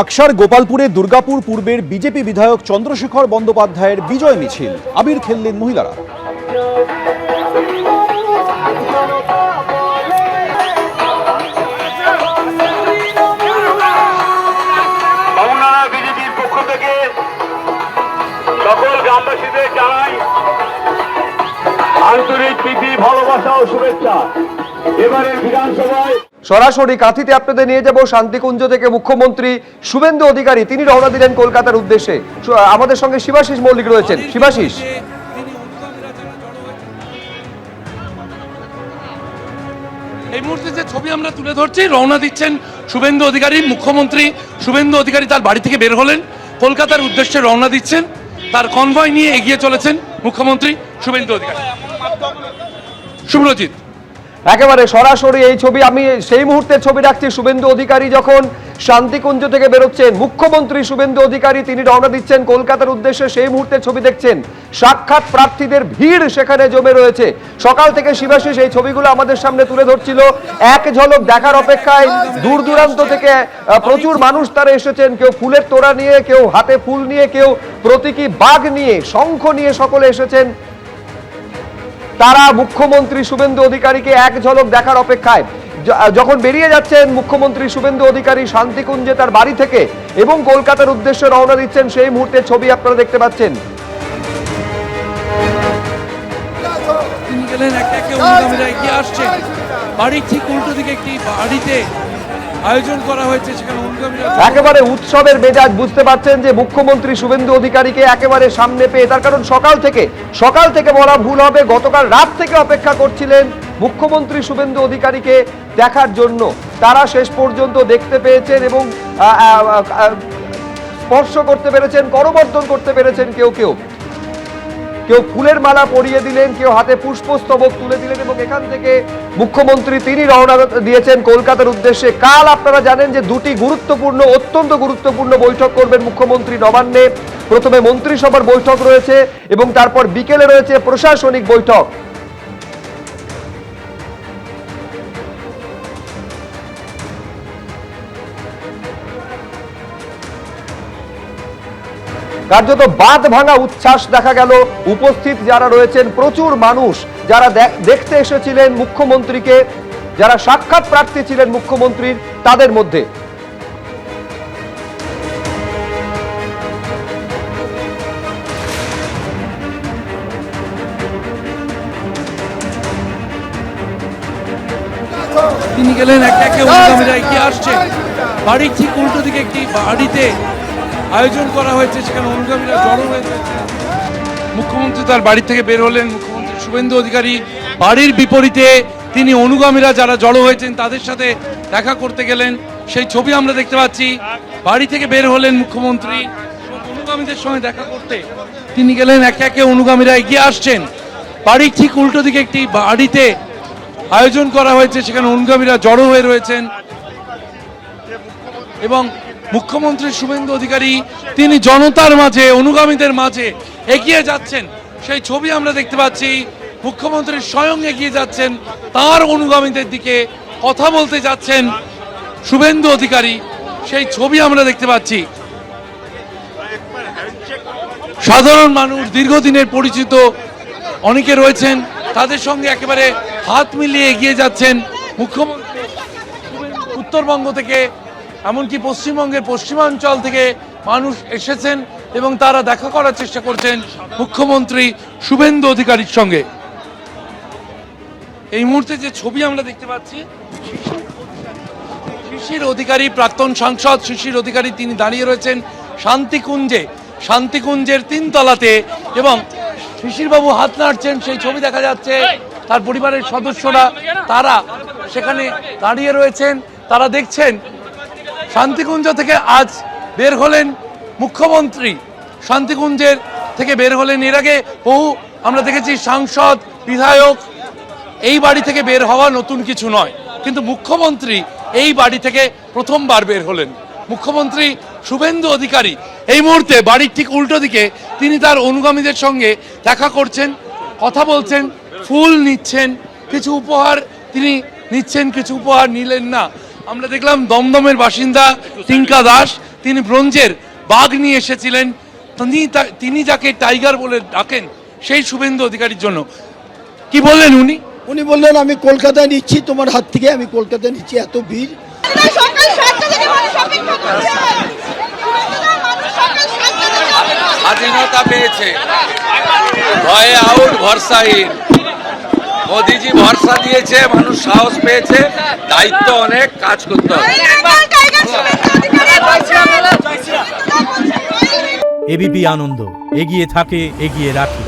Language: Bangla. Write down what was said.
আকসার গোপালপুরে দুর্গাপুর পূর্বের বিজেপি বিধায়ক চন্দ্রশেখর বন্দ্যোপাধ্যায়ের বিজয় মিছিল আবির খেললেন মহিলারা। বিজেপির পক্ষ থেকে সকল গ্রামবাসীদের জানাই আন্তরিক প্রীতি, ভালোবাসা ও শুভেচ্ছা। এবারের বিধানসভায় সরাসরি কাঁথিতে আপনাদের নিয়ে যাব। শান্তিকুঞ্জ থেকে মুখ্যমন্ত্রী শুভেন্দু অধিকারী তিনি রওনা দিলেন কলকাতার উদ্দেশ্যে। আমাদের সঙ্গে শিবাশিস মল্লিক রয়েছেন। শিবাশিস, এই মুহূর্তে যে ছবি আমরা তুলে ধরছি, রওনা দিচ্ছেন শুভেন্দু অধিকারী। মুখ্যমন্ত্রী শুভেন্দু অধিকারী তার বাড়ি থেকে বের হলেন, কলকাতার উদ্দেশ্যে রওনা দিচ্ছেন। তার কনভয় নিয়ে এগিয়ে চলেছেন মুখ্যমন্ত্রী শুভেন্দু অধিকারী। শুভ্রজিৎ, একেবারে সরাসরি এই ছবি, আমি সেই মুহূর্তের ছবি রাখছি। শুভেন্দু অধিকারী যখন শান্তিকুঞ্জ থেকে বেরোচ্ছেন, মুখ্যমন্ত্রী শুভেন্দু অধিকারী তিনি রওনা দিচ্ছেন কলকাতার উদ্দেশ্যে, সেই মুহূর্তের ছবি দেখছেন। সাক্ষাৎ প্রার্থীদের ভিড় সেখানে জমে রয়েছে। সকাল থেকে শিবাশিস এই ছবিগুলো আমাদের সামনে তুলে ধরছিল। এক ঝলক দেখার অপেক্ষায় দূর দূরান্ত থেকে প্রচুর মানুষ তারা এসেছেন। কেউ ফুলের তোড়া নিয়ে, কেউ হাতে ফুল নিয়ে, কেউ প্রতীকী বাঘ নিয়ে, শঙ্খ নিয়ে সকলে এসেছেন। তারা মুখ্যমন্ত্রী শুভেন্দু অধিকারীকে এক ঝলক দেখার অপেক্ষায়। যখন বেরিয়ে যাচ্ছেন মুখ্যমন্ত্রী শুভেন্দু অধিকারী শান্তিকুঞ্জে তার বাড়ি থেকে এবং কলকাতার উদ্দেশ্যে রওনা দিচ্ছেন, সেই মুহূর্তের ছবি আপনারা দেখতে পাচ্ছেন। তিনি গেলেন একে একে অনুগামীরা এগিয়ে আসছেন। বাড়ির ঠিক উল্টো দিকে একটি বাড়িতে আয়োজন করা হয়েছে, সেখানে অনুগামীরা একেবারে উৎসবের মেজাজ বুঝতে পারছেন যে মুখ্যমন্ত্রী শুভেন্দু অধিকারীকে একেবারে সামনে পেয়ে। তার কারণ সকাল থেকে বলা ভুল হবে, গতকাল রাত থেকে অপেক্ষা করছিলেন মুখ্যমন্ত্রী শুভেন্দু অধিকারীকে দেখার জন্য। তারা শেষ পর্যন্ত দেখতে পেয়েছেন এবং স্পর্শ করতে পেরেছেন, করমর্দন করতে পেরেছেন। কেউ ফুলের মালা পরিয়ে দিলেন, কেউ হাতে পুষ্পস্তবক তুলে দিলেন এবং এখান থেকে মুখ্যমন্ত্রী তিনি রওনা দিয়েছেন কলকাতার উদ্দেশ্যে। কাল আপনারা জানেন যে দুটি অত্যন্ত গুরুত্বপূর্ণ বৈঠক করবেন মুখ্যমন্ত্রী নবান্নে। প্রথমে মন্ত্রিসভার বৈঠক রয়েছে এবং তারপর বিকেলে রয়েছে প্রশাসনিক বৈঠক। কার্যত বাঁধ ভাঙা উচ্ছ্বাস দেখা গেল। উপস্থিত যারা রয়েছেন প্রচুর মানুষ, যারা দেখতে এসেছিলেন মুখ্যমন্ত্রীকে, যারা সাক্ষাৎ প্রার্থী ছিলেন মুখ্যমন্ত্রীর, তাদের মধ্যে তিনি গেলেন একে একে অনুগামীরা এগিয়ে আসছেন। বাড়ির ঠিক উল্টো দিকে একটি বাড়িতে আয়োজন করা হয়েছে, সেখানে অনুগামীরা জড়ো হয়েছে। মুখ্যমন্ত্রী তার বাড়ি থেকে বের হলেন। মুখ্যমন্ত্রী শুভেন্দু অধিকারী বাড়ির বিপরীতে তিনি অনুগামীরা যারা জড়ো হয়েছেন তাদের সাথে দেখা করতে গেলেন, সেই ছবি আমরা দেখতে পাচ্ছি। বাড়ি থেকে বের হলেন মুখ্যমন্ত্রী অনুগামীদের সঙ্গে দেখা করতে। তিনি গেলেন একে একে অনুগামীরা এগিয়ে আসছেন। বাড়ির ঠিক উল্টো দিকে একটি বাড়িতে আয়োজন করা হয়েছে, সেখানে অনুগামীরা জড়ো হয়ে রয়েছেন এবং মুখ্যমন্ত্রী শুভেন্দু অধিকারী তিনি জনতার মাঝে, অনুগামীদের মাঝে এগিয়ে যাচ্ছেন, সেই ছবি আমরা দেখতে পাচ্ছি। মুখ্যমন্ত্রী স্বয়ং এগিয়ে যাচ্ছেন, তার অনুগামীদের দিকে কথা বলতে যাচ্ছেন শুভেন্দু অধিকারী, সেই ছবি আমরা দেখতে পাচ্ছি। সাধারণ মানুষ, দীর্ঘদিনের পরিচিত অনেকে রয়েছেন, তাদের সঙ্গে একেবারে হাত মিলিয়ে এগিয়ে যাচ্ছেন মুখ্যমন্ত্রী। উত্তরবঙ্গ থেকে, এমনকি পশ্চিমবঙ্গের পশ্চিমাঞ্চল থেকে মানুষ এসেছেন এবং তারা দেখা করার চেষ্টা করছেন মুখ্যমন্ত্রী শুভেন্দু অধিকারীর সঙ্গে। এই মুহূর্তে যে ছবি আমরা দেখতে পাচ্ছি, শিশির অধিকারী, প্রাক্তন সাংসদ শিশির অধিকারী, তিনি দাঁড়িয়ে রয়েছেন শান্তিকুঞ্জের 3 তলাতে এবং শিশিরবাবু হাত নাড়ছেন, সেই ছবি দেখা যাচ্ছে। তার পরিবারের সদস্যরা তারা সেখানে দাঁড়িয়ে রয়েছেন, তারা দেখছেন। শান্তিকুঞ্জ থেকে আজ বের হলেন মুখ্যমন্ত্রী, শান্তিকুঞ্জের থেকে বের হলেন। এর আগে বহু আমরা দেখেছি সাংসদ, বিধায়ক এই বাড়ি থেকে বের হওয়া নতুন কিছু নয়, কিন্তু মুখ্যমন্ত্রী এই বাড়ি থেকে প্রথমবার বের হলেন। মুখ্যমন্ত্রী শুভেন্দু অধিকারী এই মুহূর্তে বাড়ির ঠিক উল্টো দিকে তিনি তার অনুগামীদের সঙ্গে দেখা করছেন, কথা বলছেন, ফুল নিচ্ছেন, কিছু উপহার তিনি নিচ্ছেন, কিছু উপহার নিলেন না। আমরা দেখলাম দমদমের বাসিন্দা টিঙ্কা দাস, তিনি ব্রোঞ্জের বাঘ নিয়ে এসেছিলেন, তিনি যাকে টাইগার বলে ডাকেন সেই শুভেন্দু অধিকারীর জন্য। কি বললেন উনি? উনি বললেন আমি কলকাতায় নিচ্ছি, তোমার হাত থেকে আমি কলকাতায় নিচ্ছি, এত ভিড়। স্বাধীনতা পেয়েছে, ভয়ে আউট, ভরসাহীন। মোদিজি ভরসা দিয়েছে, মানুষ সাহস পেয়েছে, দায়িত্ব অনেক, কাজ করতে হবে। এবিপি আনন্দ, এগিয়ে থাকে, এগিয়ে রাখে।